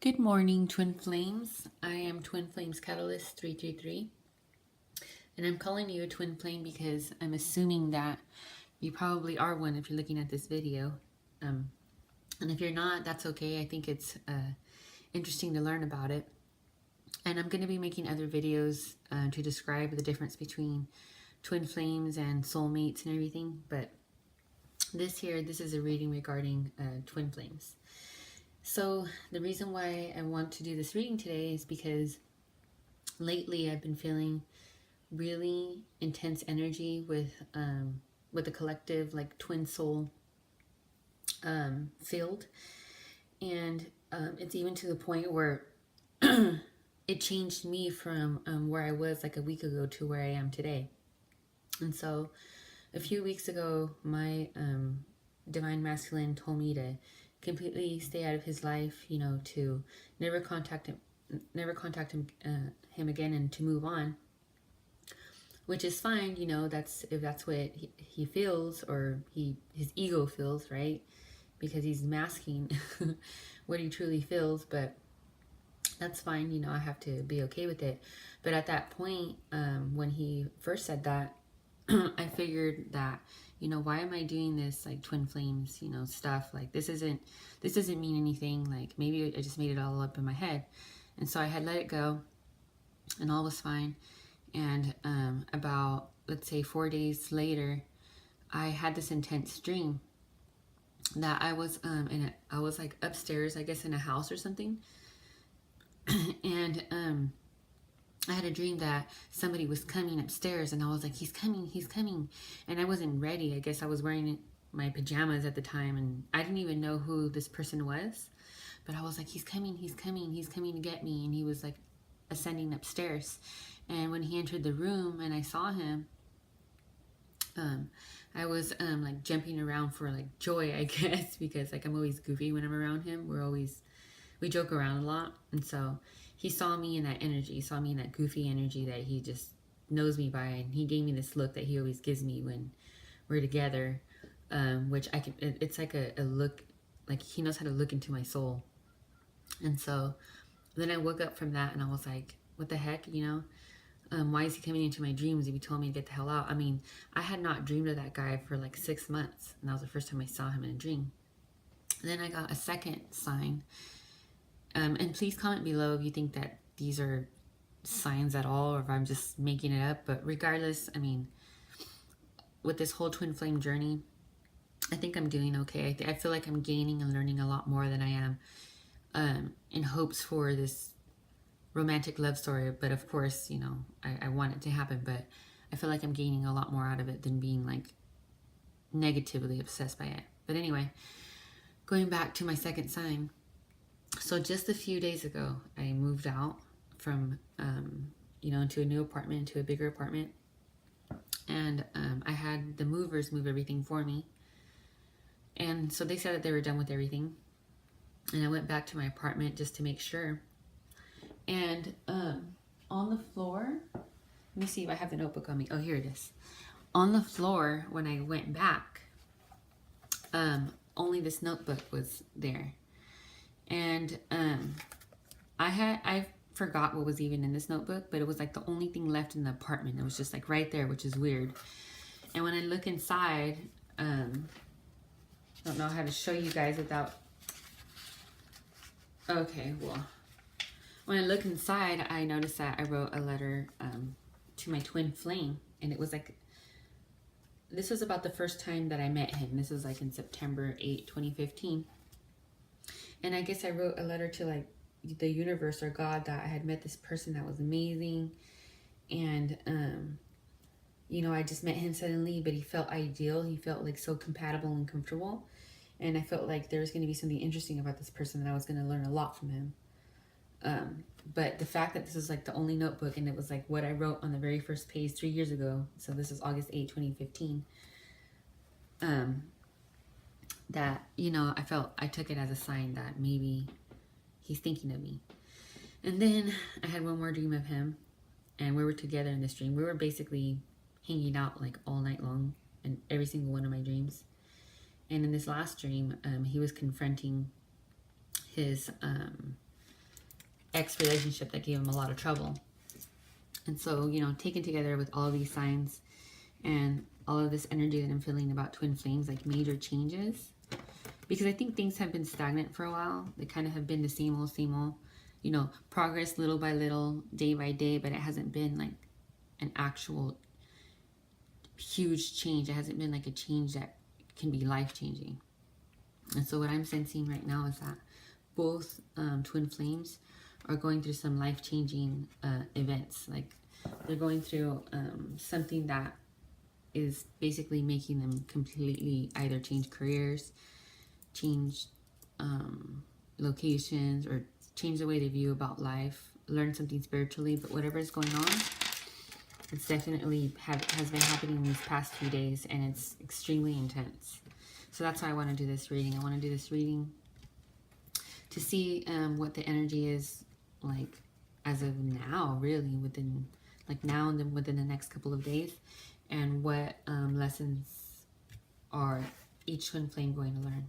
Good morning, Twin Flames. I am Twin Flames Catalyst 333, and I'm calling you a Twin Flame because I'm assuming that you probably are one if you're looking at this video. Um, and if you're not, that's okay. I think it's interesting to learn about it. And I'm going to be making other videos to describe the difference between Twin Flames and soulmates and everything. But this is a reading regarding Twin Flames. So the reason why I want to do this reading today is because lately I've been feeling really intense energy with the collective like twin soul field, and it's even to the point where it changed me from where I was like a week ago to where I am today. And so a few weeks ago, my divine masculine told me to completely stay out of his life, to never contact him again, and to move on, which is fine. That's if that's what he feels, or his ego feels, right? Because he's masking what he truly feels. But that's fine. I have to be okay with it. But at that point, when he first said that, I figured that, why am I doing this like twin flames, stuff? Like this doesn't mean anything. Like maybe I just made it all up in my head. And so I had let it go, and all was fine. And about, let's say, 4 days later, I had this intense dream that I was I was like upstairs, I guess in a house or something. And I had a dream that somebody was coming upstairs, and I was like, he's coming. And I wasn't ready. I guess I was wearing my pajamas at the time, and I didn't even know who this person was. But I was like, he's coming to get me. And he was like ascending upstairs. And when he entered the room and I saw him, I was like jumping around for like joy, I guess, because like I'm always goofy when I'm around him. We joke around a lot. And so he saw me in that energy, he saw me in that goofy energy that he just knows me by. And he gave me this look that he always gives me when we're together, which it's like a look, like he knows how to look into my soul. And so then I woke up from that, and I was like, what the heck, why is he coming into my dreams if he told me to get the hell out? I mean, I had not dreamed of that guy for like 6 months, and that was the first time I saw him in a dream. And then I got a second sign. And please comment below if you think that these are signs at all, or if I'm just making it up. But regardless, I mean, with this whole twin flame journey, I think I'm doing okay. I feel like I'm gaining and learning a lot more than I am in hopes for this romantic love story. But of course, I want it to happen, but I feel like I'm gaining a lot more out of it than being like negatively obsessed by it. But anyway, going back to my second sign. So just a few days ago, I moved out from, into a new apartment, into a bigger apartment. And I had the movers move everything for me. And so they said that they were done with everything. And I went back to my apartment just to make sure. And on the floor, let me see if I have the notebook on me. Oh, here it is. On the floor, when I went back, only this notebook was there. And I forgot what was even in this notebook, but it was like the only thing left in the apartment. It was just like right there, which is weird. And when I look inside, I don't know how to show you guys without. Okay, well, when I look inside, I noticed that I wrote a letter to my twin flame, and it was like, this was about the first time that I met him. This was like in September 8, 2015. And I guess I wrote a letter to like the universe or God that I had met this person that was amazing. And, I just met him suddenly, but he felt ideal. He felt like so compatible and comfortable. And I felt like there was going to be something interesting about this person, that I was going to learn a lot from him. But the fact that this is like the only notebook, and it was like what I wrote on the very first page 3 years ago. So this is August 8, 2015. That, I took it as a sign that maybe he's thinking of me. And then I had one more dream of him, and we were together in this dream. We were basically hanging out like all night long in every single one of my dreams. And in this last dream, he was confronting his ex relationship that gave him a lot of trouble. And so, you know, taken together with all these signs and all of this energy that I'm feeling about twin flames, like major changes, because I think things have been stagnant for a while. They kind of have been the same old, you know, progress little by little, day by day, but it hasn't been like an actual huge change. It hasn't been like a change that can be life-changing. And so what I'm sensing right now is that both twin flames are going through some life-changing events. Like they're going through something that is basically making them completely either change careers, change locations, or change the way they view about life, learn something spiritually. But whatever is going on, it's definitely has been happening these past few days, and it's extremely intense. So that's why I want to do this reading. I want to do this reading to see what the energy is like as of now, really, within like now and then within the next couple of days, and what lessons are each twin flame going to learn.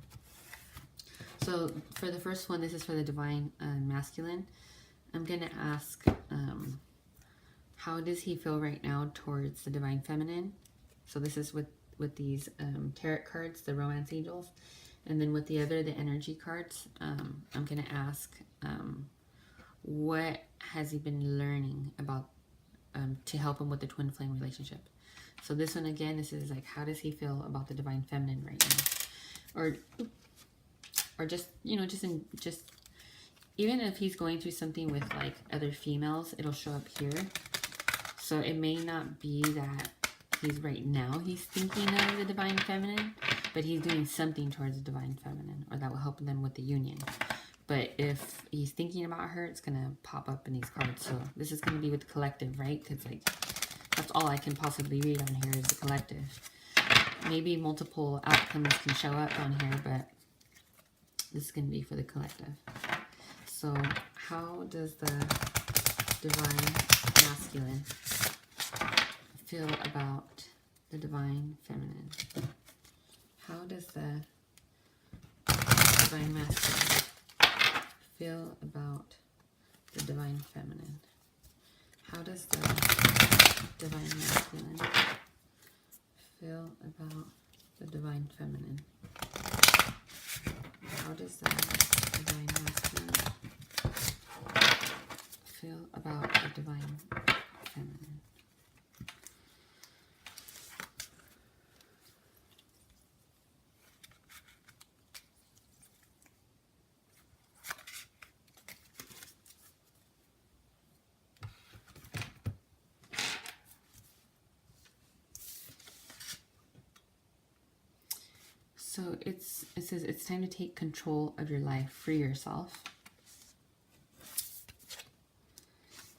So for the first one, this is for the divine masculine. I'm going to ask, how does he feel right now towards the divine feminine? So this is with these tarot cards, the romance angels. And then with the other, the energy cards, I'm going to ask, what has he been learning about to help him with the twin flame relationship? So this one, again, this is like, how does he feel about the divine feminine right now? Or just, you know, just even if he's going through something with like other females, it'll show up here. So it may not be that he's thinking of the divine feminine, but he's doing something towards the divine feminine, or that will help them with the union. But if he's thinking about her, it's going to pop up in these cards. So this is going to be with the collective, right? Because like that's all I can possibly read on here is the collective. Maybe multiple outcomes can show up on here, but this is going to be for the collective. So how does the divine masculine feel about the divine feminine? How does the divine masculine feel about the divine feminine? How does the divine masculine feel about the divine feminine? How does the divine masculine feel about the divine feminine? So it says it's time to take control of your life, free yourself.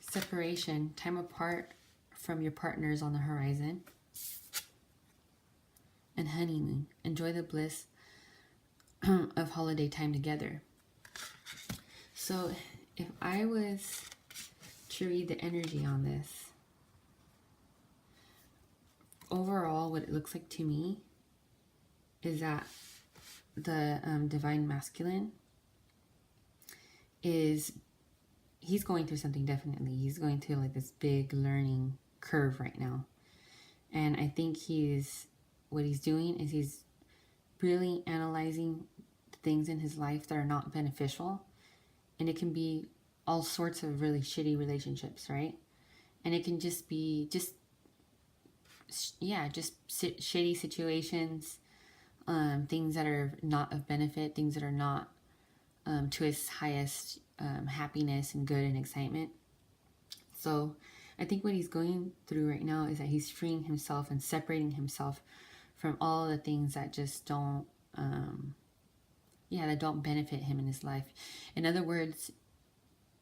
Separation, time apart from your partners on the horizon. And honeymoon, enjoy the bliss of holiday time together. So if I was to read the energy on this, overall what it looks like to me is that the divine masculine he's going through something, definitely. He's going through like this big learning curve right now. And I think what he's doing is he's really analyzing things in his life that are not beneficial. And it can be all sorts of really shitty relationships, right? And it can just be shitty situations, things that are not of benefit, things that are not to his highest happiness and good and excitement. So I think what he's going through right now is that he's freeing himself and separating himself from all the things that just don't benefit him in his life. In other words,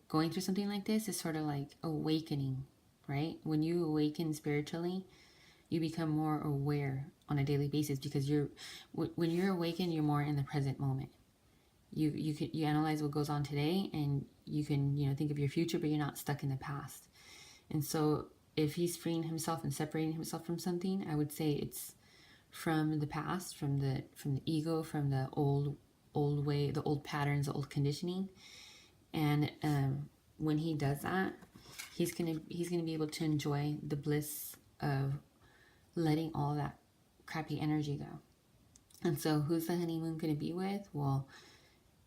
going through something like this is sort of like awakening, right? When you awaken spiritually, you become more aware on a daily basis, because when you're awakened, you're more in the present moment. You analyze what goes on today, and you can think of your future, but you're not stuck in the past. And so if he's freeing himself and separating himself from something, I would say it's from the past, from the ego, from the old way, the old patterns, the old conditioning, and when he does that, he's gonna be able to enjoy the bliss of letting all that crappy energy go. And so, who's the honeymoon gonna be with? Well,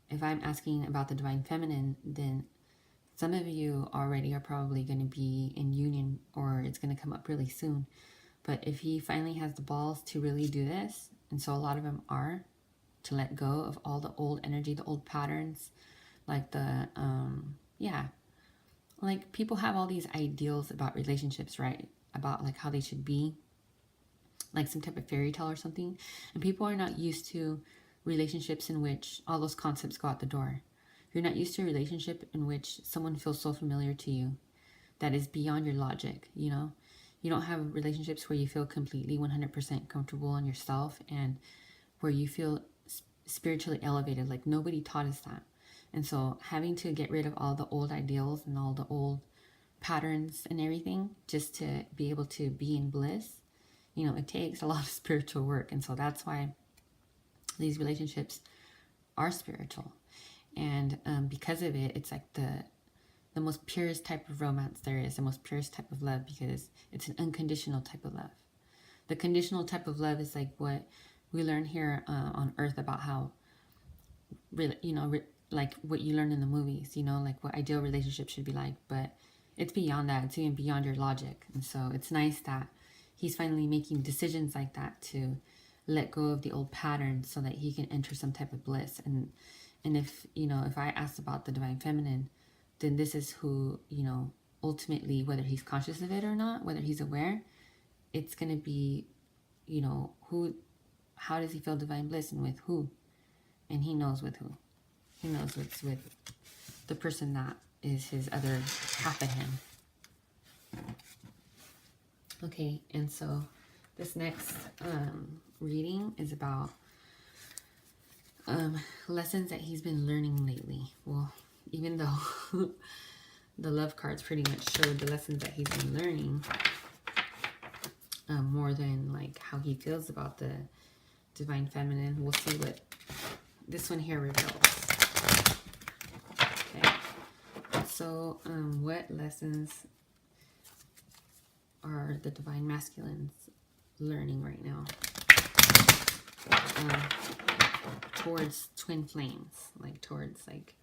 if I'm asking about the divine feminine, then some of you already are probably going to be in union, or it's going to come up really soon. But if he finally has the balls to really do this, and so a lot of them are, to let go of all the old energy, the old patterns, like like people have all these ideals about relationships, right? About like how they should be, like some type of fairy tale or something. And people are not used to relationships in which all those concepts go out the door. You're not used to a relationship in which someone feels so familiar to you that is beyond your logic, you know? You don't have relationships where you feel completely 100% comfortable in yourself and where you feel spiritually elevated. Like nobody taught us that. And so having to get rid of all the old ideals and all the old patterns and everything just to be able to be in bliss, you know, it takes a lot of spiritual work. And so that's why these relationships are spiritual. And because of it, it's like the most purest type of romance there is, the most purest type of love, because it's an unconditional type of love. The conditional type of love is like what we learn here on Earth about how, like what you learn in the movies, you know, like what ideal relationships should be like. But it's beyond that. It's even beyond your logic. And so it's nice that he's finally making decisions like that to let go of the old patterns so that he can enter some type of bliss. And if, you know, if I asked about the divine feminine, then this is who, you know, ultimately, whether he's conscious of it or not, whether he's aware, it's going to be, you know, how does he feel divine bliss and with who? And he knows with who. He knows it's with the person that is his other half of him. Okay, and so this next reading is about lessons that he's been learning lately. Well, even though the love cards pretty much showed the lessons that he's been learning, more than like how he feels about the divine feminine. We'll see what this one here reveals. Okay, so what lessons are the divine masculines learning right now towards twin flames, like towards like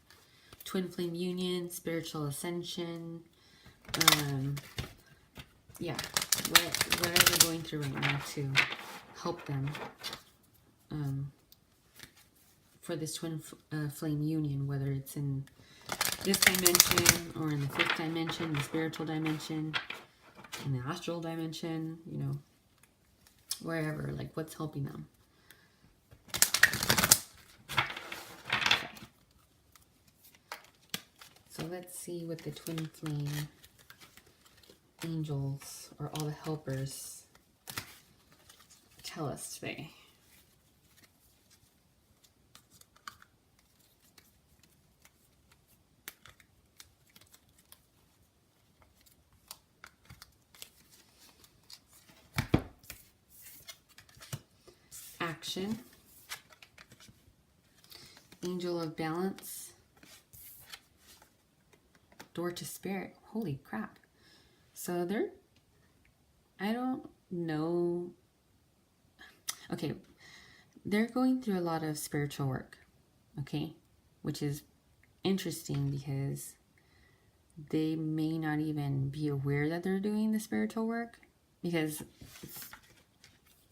twin flame union, spiritual ascension? What are they going through right now to help them for this twin flame union, whether it's in this dimension or in the fifth dimension, the spiritual dimension, in the astral dimension, you know, wherever, like what's helping them? Okay. So let's see what the twin flame angels or all the helpers tell us today. Action, angel of balance, door to spirit. Holy crap. So I don't know. Okay, they're going through a lot of spiritual work, okay, which is interesting because they may not even be aware that they're doing the spiritual work, because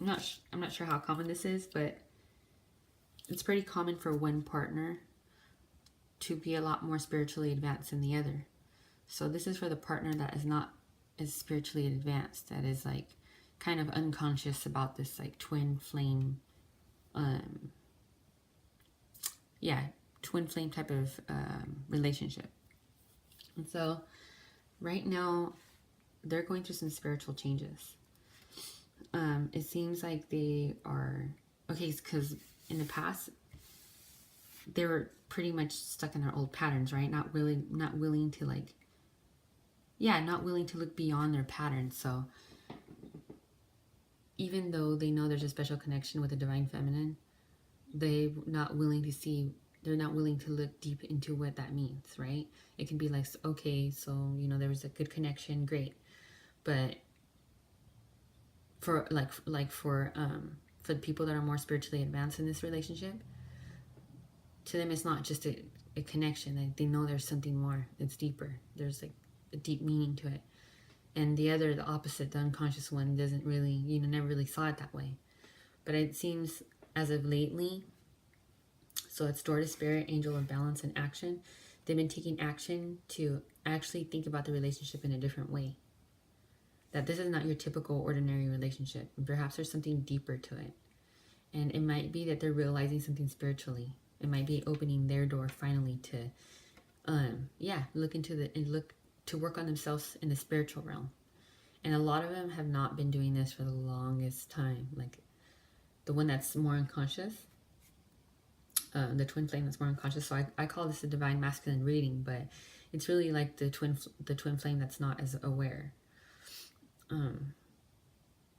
I'm not sure how common this is, but it's pretty common for one partner to be a lot more spiritually advanced than the other. So this is for the partner that is not as spiritually advanced, that is like kind of unconscious about this like twin flame twin flame type of relationship. And so right now they're going through some spiritual changes. It seems like they are okay, because in the past they were pretty much stuck in their old patterns, right? Not willing to not willing to look beyond their patterns. So even though they know there's a special connection with the divine feminine, they're not willing to see they're not willing to look deep into what that means, right? It can be like, okay, so there was a good connection, great, but for for the people that are more spiritually advanced in this relationship, to them it's not just a connection. Like, they know there's something more that's deeper. There's like a deep meaning to it. And the opposite, the unconscious one, doesn't really, never really saw it that way. But it seems as of lately, so it's Door to Spirit, Angel of Balance, and Action. They've been taking action to actually think about the relationship in a different way. That this is not your typical ordinary relationship. Perhaps there's something deeper to it. And it might be that they're realizing something spiritually. It might be opening their door finally to, look to work on themselves in the spiritual realm. And a lot of them have not been doing this for the longest time. Like the one that's more unconscious, the twin flame that's more unconscious. So I call this a divine masculine reading, but it's really like the twin flame that's not as aware.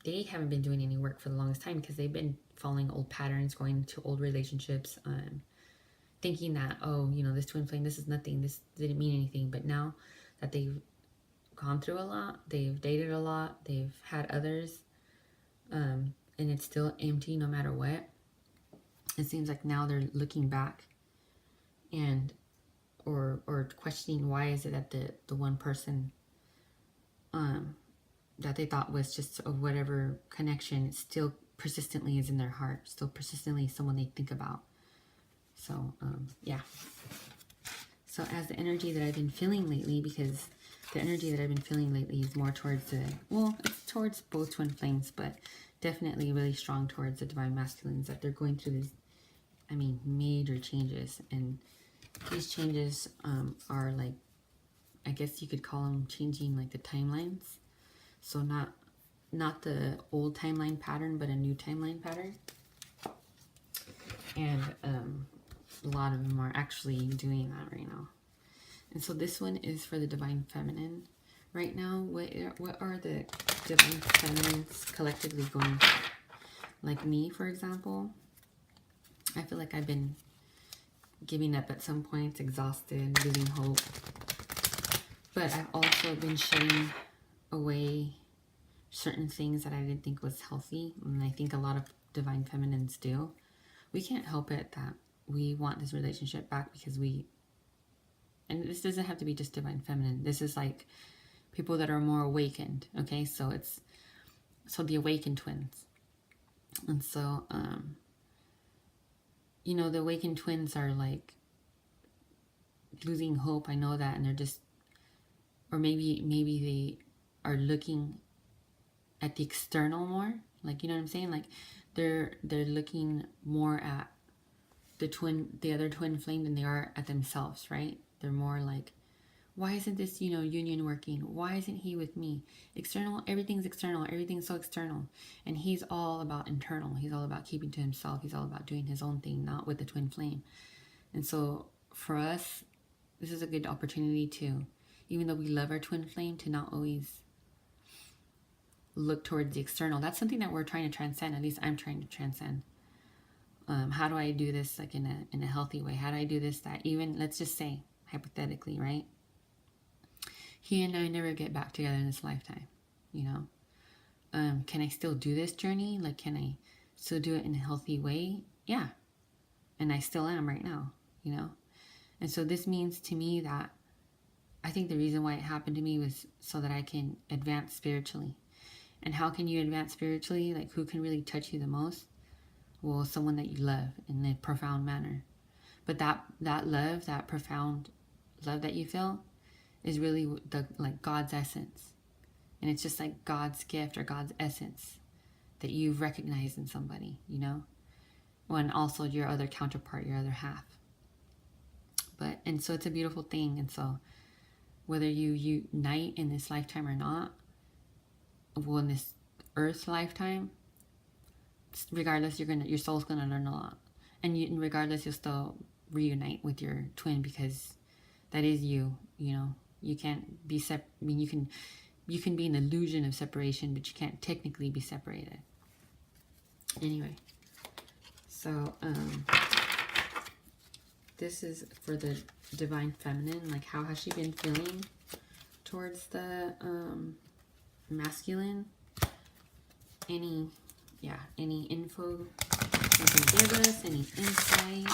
They haven't been doing any work for the longest time because they've been following old patterns, going to old relationships, thinking that, this twin flame, this is nothing, this didn't mean anything. But now that they've gone through a lot, they've dated a lot, they've had others, and it's still empty no matter what. It seems like now they're looking back and or questioning, why is it that the one person that they thought was just of whatever connection still persistently is in their heart, still persistently someone they think about. So yeah. So as the energy that I've been feeling lately, because the energy that I've been feeling lately is more towards it's towards both twin flames, but definitely really strong towards the divine masculines, that they're going through these, major changes. And these changes are like, I guess you could call them changing like the timelines. So not the old timeline pattern, but a new timeline pattern. And a lot of them are actually doing that right now. And so this one is for the divine feminine. Right now, what are the divine feminines collectively going through? Like me, for example, I feel like I've been giving up at some points, exhausted, losing hope. But I've also been shedding away certain things that I didn't think was healthy. And I think a lot of divine feminines do. We can't help it that we want this relationship back because and this doesn't have to be just divine feminine. This is like people that are more awakened. Okay, so the awakened twins. And so, the awakened twins are like losing hope. I know that. And they're just, or maybe they are looking at the external more. Like, you know what I'm saying? Like they're looking more at the other twin flame than they are at themselves, right? They're more like, why isn't this, union working? Why isn't he with me? External, everything's external. Everything's so external. And he's all about internal. He's all about keeping to himself. He's all about doing his own thing, not with the twin flame. And so for us, this is a good opportunity to, even though we love our twin flame, to not always look towards the external. That's something that we're trying to transcend. At least I'm trying to transcend. How do I do this like in a healthy way? How do I do this that even, let's just say, hypothetically, right? He and I never get back together in this lifetime, Can I still do this journey? Like, can I still do it in a healthy way? Yeah. And I still am right now, And so this means to me that I think the reason why it happened to me was so that I can advance spiritually. And how can you advance spiritually? Like, who can really touch you the most? Well, someone that you love in a profound manner. But that love, that profound love that you feel, is really like God's essence. And it's just like God's gift or God's essence that you've recognized in somebody, When also your other counterpart, your other half. And so it's a beautiful thing. And so whether you unite in this lifetime or not, well, in this earth lifetime, regardless, your soul's gonna learn a lot. And regardless, you'll still reunite with your twin, because that is you. You can't be you can be an illusion of separation, but you can't technically be separated. Anyway, so This is for the divine feminine. Like, how has she been feeling towards the masculine? Any info you can give us? Any insight?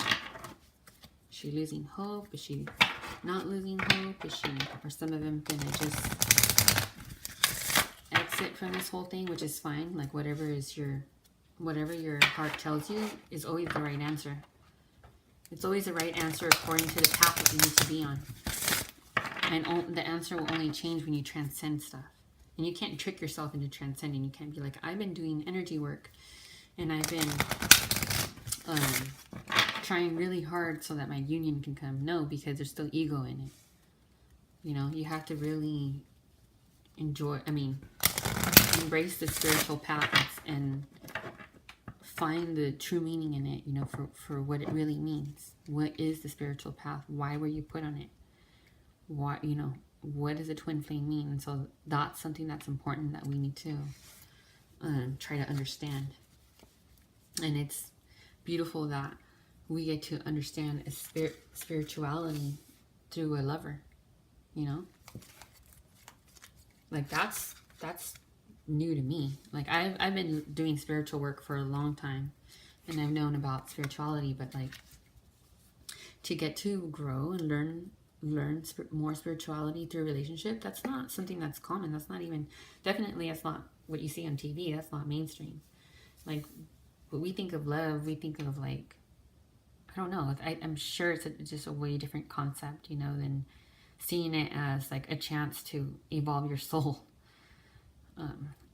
Is she losing hope? Is she not losing hope? Is she, or some of them gonna just exit from this whole thing, which is fine. Like, whatever your heart tells you is always the right answer. It's always the right answer according to the path that you need to be on. And the answer will only change when you transcend stuff. And you can't trick yourself into transcending. You can't be like, I've been doing energy work and I've been trying really hard so that my union can come. No, because there's still ego in it. You know, you have to really embrace the spiritual paths and find the true meaning in it, you know, for what it really means. What is the spiritual path? Why were you put on it? Why, you know, what does a twin flame mean? And so that's something that's important that we need to try to understand. And it's beautiful that we get to understand a spirituality through a lover, you know? Like, that's new to me. Like, I've been doing spiritual work for a long time, and I've known about spirituality, but like, to get to grow and learn more spirituality through a relationship, that's not something that's common. That's not even, definitely that's not what you see on TV. That's not mainstream. Like, when we think of love, we think of like, I don't know, I'm sure it's just a way different concept, you know, than seeing it as like a chance to evolve your soul.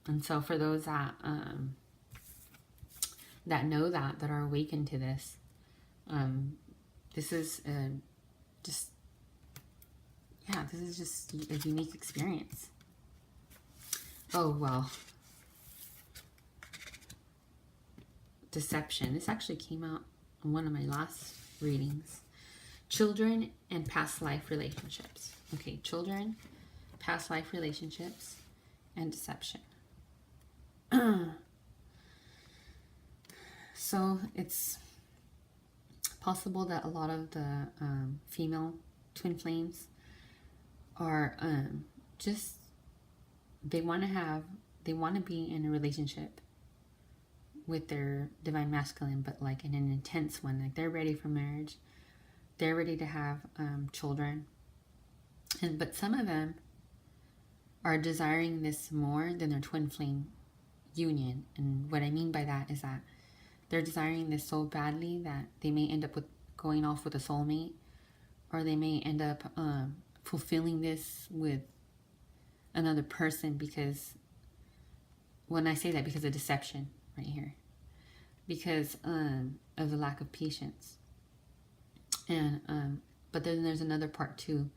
And so for those that know that are awakened to this, this is just a unique experience. Oh, well. Deception. This actually came out in one of my last readings. Children and past life relationships. Okay, children, past life relationships, and deception. So it's possible that a lot of the female twin flames are they want to be in a relationship with their divine masculine, but like in an intense one. Like, they're ready for marriage, they're ready to have children, but some of them are desiring this more than their twin flame union. And what I mean by that is that they're desiring this so badly that they may end up with going off with a soulmate, or they may end up fulfilling this with another person, because when I say that, because of deception right here, because of the lack of patience. And but then there's another part too.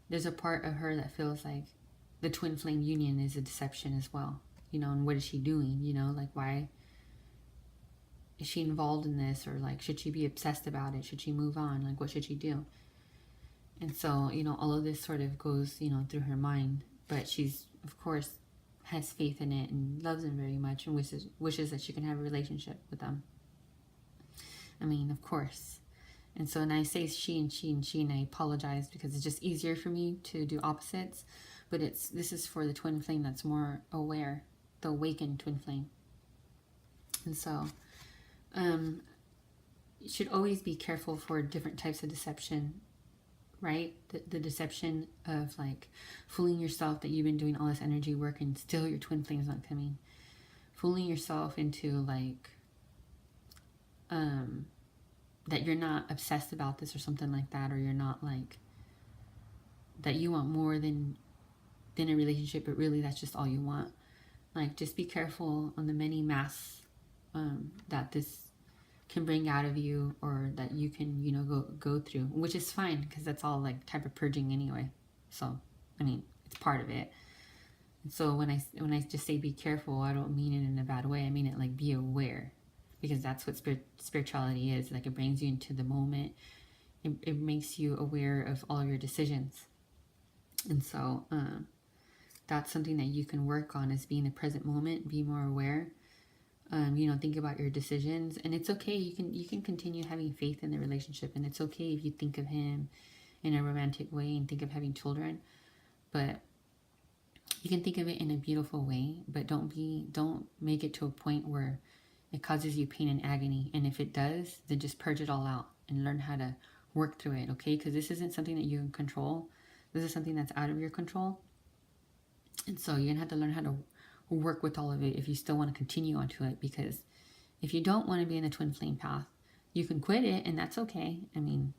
There's a part of her that feels like the twin flame union is a deception as well, you know. And what is she doing, you know? Like, why is she involved in this? Or like, should she be obsessed about it? Should she move on? Like, what should she do? And so, you know, all of this sort of goes, you know, through her mind. But she's, of course, has faith in it and loves him very much, and wishes that she can have a relationship with them. I mean, of course. And so, and I say she, and I apologize because it's just easier for me to do opposites. But this is for the twin flame that's more aware, the awakened twin flame. And so, you should always be careful for different types of deception, right? The deception of like fooling yourself that you've been doing all this energy work and still your twin flame's not coming. Fooling yourself into like, that you're not obsessed about this or something like that, or you're not like, that you want more than a relationship, but really that's just all you want. Like, just be careful on the many masks that this can bring out of you, or that you can, you know, go through, which is fine, because that's all like type of purging anyway. So, I mean, it's part of it. And so when I just say be careful, I don't mean it in a bad way. I mean it like be aware, because that's what spirituality is. Like, it brings you into the moment. It makes you aware of all your decisions. And so that's something that you can work on, is being in the present moment, be more aware Think about your decisions, and it's okay. You can continue having faith in the relationship, and it's okay if you think of him in a romantic way and think of having children, but you can think of it in a beautiful way, but don't make it to a point where it causes you pain and agony. And if it does, then just purge it all out and learn how to work through it, okay? Because this isn't something that you can control. This is something that's out of your control. And so you're going to have to learn how to work with all of it if you still want to continue onto it. Because if you don't want to be in the twin flame path, you can quit it, and that's okay. I mean,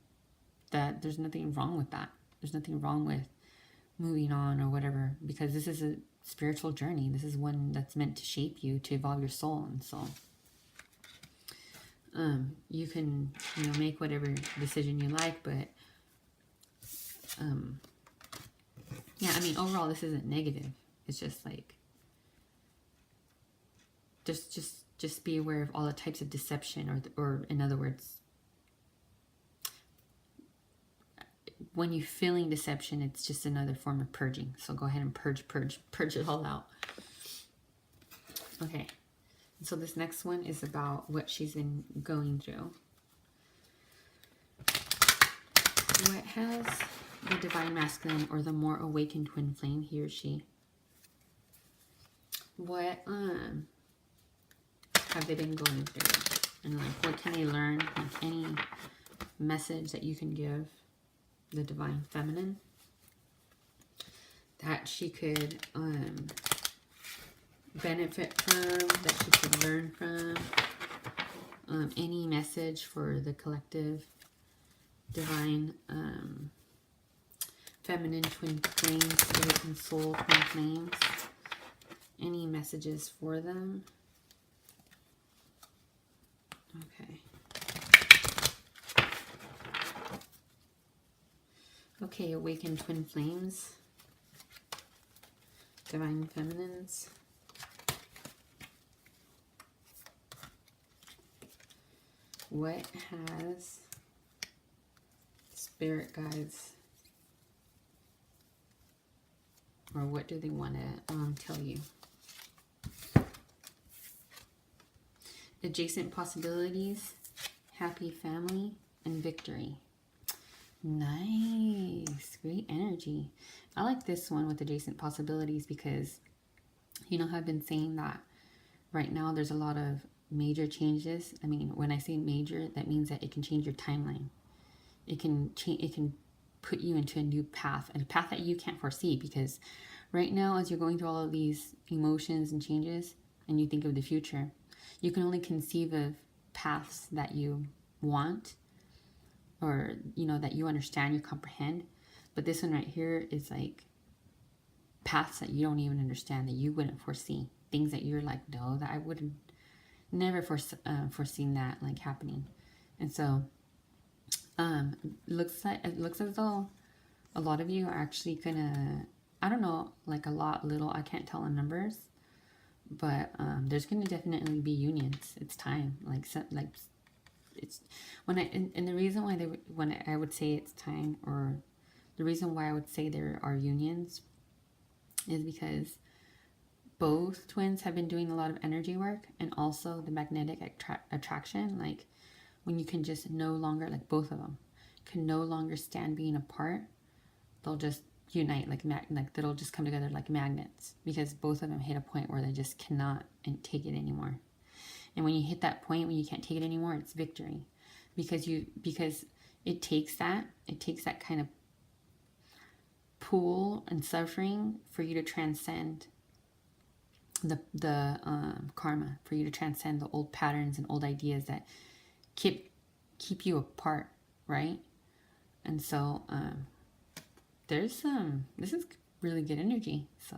there's nothing wrong with that. There's nothing wrong with moving on or whatever, because this is a spiritual journey. This is one that's meant to shape you, to evolve your soul. And so you can make whatever decision you like, but yeah, I mean, overall this isn't negative. It's just like just be aware of all the types of deception, or in other words, when you're feeling deception, it's just another form of purging. So go ahead and purge it all out. Okay. So this next one is about what she's been going through. What has the divine masculine, or the more awakened twin flame, he or she, what have they been going through? And like, what can they learn? Like, any message that you can give the divine feminine that she could benefit from, that she could learn from. Any message for the collective divine feminine twin flames, spirit and soul twin flames. Any messages for them? Okay. Okay, awakened twin flames, divine feminines. What has spirit guides, or what do they want to tell you? Adjacent possibilities, happy family, and victory. Nice. Great energy. I like this one with adjacent possibilities because, I've been saying that right now there's a lot of major changes. I mean, when I say major, that means that it can change your timeline. It can put you into a new path, and a path that you can't foresee, because right now, as you're going through all of these emotions and changes and you think of the future, you can only conceive of paths that you want, or that you understand, you comprehend. But this one right here is like paths that you don't even understand, that you wouldn't foresee, things that you're like, no, that I wouldn't never foreseen that like happening. And so it looks as though a lot of you are actually gonna, I don't know, like a lot, little, I can't tell in numbers, but there's gonna definitely be unions. It's time. It's when and the reason why when I would say it's time, or the reason why I would say there are unions, is because both twins have been doing a lot of energy work, and also the magnetic attraction. Like, when you can just no longer, like both of them can no longer stand being apart, they'll just unite, like they'll just come together like magnets, because both of them hit a point where they just cannot take it anymore. And when you hit that point when you can't take it anymore, it's victory, because it takes that kind of pull and suffering for you to transcend the karma, for you to transcend the old patterns and old ideas that keep you apart, right? And so this is really good energy. So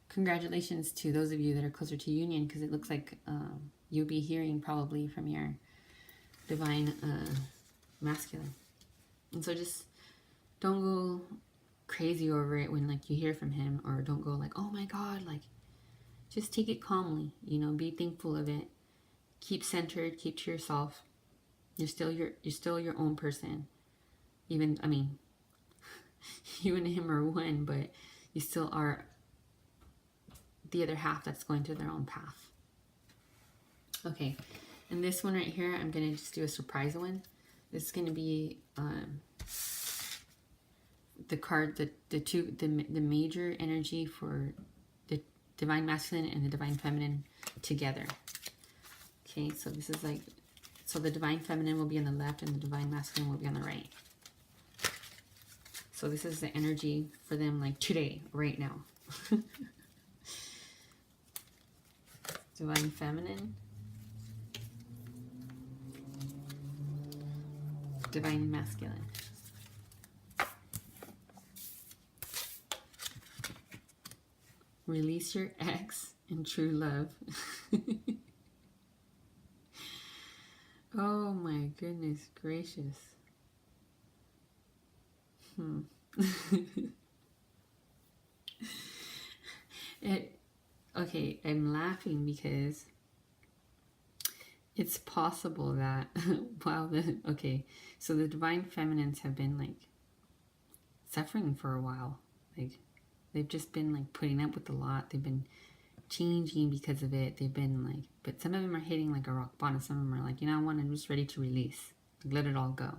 congratulations to those of you that are closer to union, because it looks like you'll be hearing probably from your divine masculine. And so just don't go crazy over it when like you hear from him, or don't go like, oh my God, like, just take it calmly, be thankful of it. Keep centered, keep to yourself. You're still your own person. Even, I mean, you and him are one, but you still are the other half that's going through their own path. Okay, and this one right here, I'm going to just do a surprise one. This is going to be the card, the major energy for the divine masculine and the divine feminine together. Okay, so this is like, so the divine feminine will be on the left and the divine masculine will be on the right. So this is the energy for them like today, right now. Divine feminine. Divine masculine. Release your ex in true love. Oh my goodness gracious. Okay, I'm laughing because it's possible that okay, so the divine feminines have been like suffering for a while. Like they've just been like putting up with a lot. They've been changing because of it. They've been like, but some of them are hitting like a rock bottom. Some of them are like, you know what, I'm just ready to release. Like, let it all go.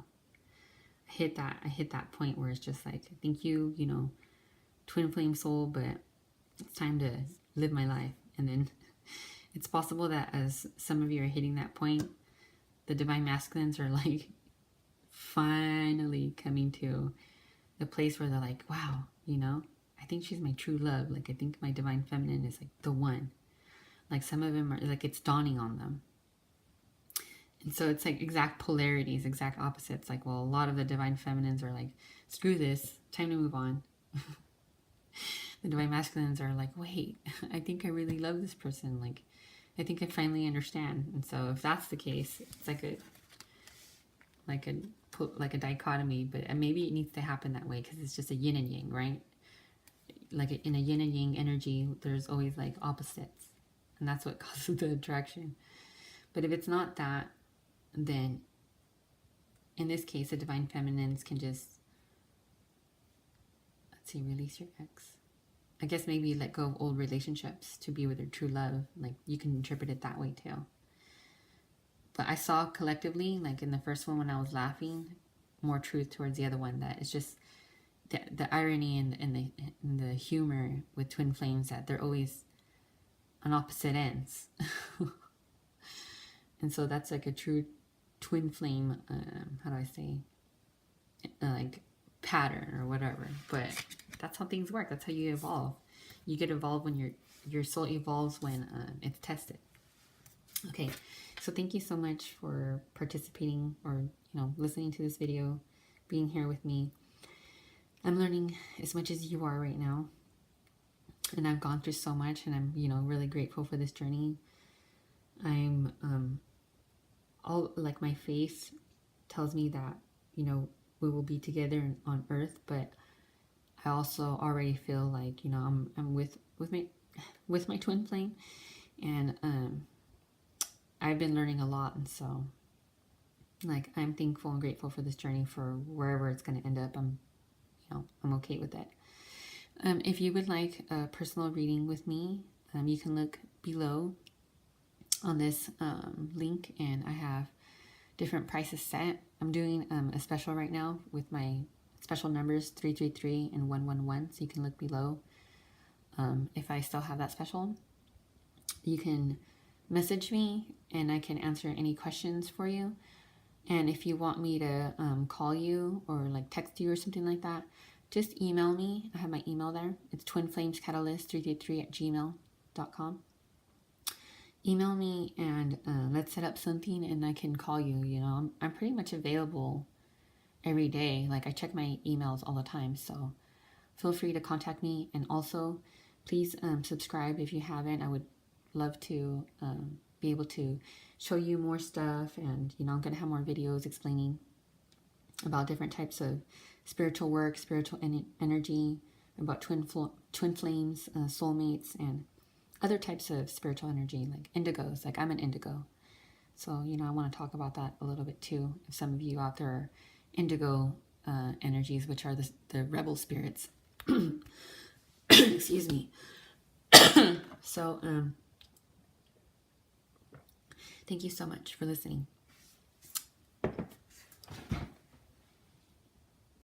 I hit that point where it's just like, thank you, you know, twin flame soul, but it's time to live my life. And then it's possible that as some of you are hitting that point, the divine masculines are like finally coming to the place where they're like, wow, you know, I think she's my true love. Like, I think my divine feminine is like the one. Like some of them are like, it's dawning on them. And so it's like exact polarities, exact opposites. Like, well, a lot of the divine feminines are like, screw this, time to move on. The divine masculines are like, wait, I think I really love this person. Like, I think I finally understand. And so if that's the case, it's like a dichotomy, but maybe it needs to happen that way because it's just a yin and yang, right? Like in a yin and yang energy, there's always like opposites, and that's what causes the attraction. But if it's not that, then in this case, the divine feminines can just, let's see, release your ex. I guess maybe let go of old relationships to be with your true love. Like, you can interpret it that way too. But I saw collectively, like in the first one when I was laughing, more truth towards the other one. That it's just the irony and the humor with twin flames, that they're always on opposite ends. And so that's like a true twin flame, how do I say, like pattern or whatever. But that's how things work. That's how you evolve. You get evolved when your soul evolves when it's tested. Okay, so thank you so much for participating or, you know, listening to this video, being here with me. I'm learning as much as you are right now, and I've gone through so much, and I'm, you know, really grateful for this journey. I'm all like, my faith tells me that, you know, we will be together on earth, but I also already feel like, you know, I'm with my twin flame, and I've been learning a lot, and so like I'm thankful and grateful for this journey, for wherever it's going to end up. I'm okay with it. If you would like a personal reading with me, you can look below on this link, and I have different prices set. I'm doing a special right now with my special numbers 333 and 111, so you can look below if I still have that special. You can message me and I can answer any questions for you. And if you want me to call you or like text you or something like that, just email me. I have my email there. It's twinflamescatalyst333@gmail.com. Email me and let's set up something, and I can call you. You know, I'm pretty much available every day. Like, I check my emails all the time, so feel free to contact me. And also, please subscribe if you haven't. I would love to be able to show you more stuff, and, you know, I'm going to have more videos explaining about different types of spiritual work, spiritual energy, about twin flames, soulmates, and other types of spiritual energy, like indigos. Like, I'm an indigo, so, you know, I want to talk about that a little bit too. If some of you out there are indigo energies, which are the rebel spirits. Excuse me. So Thank you so much for listening.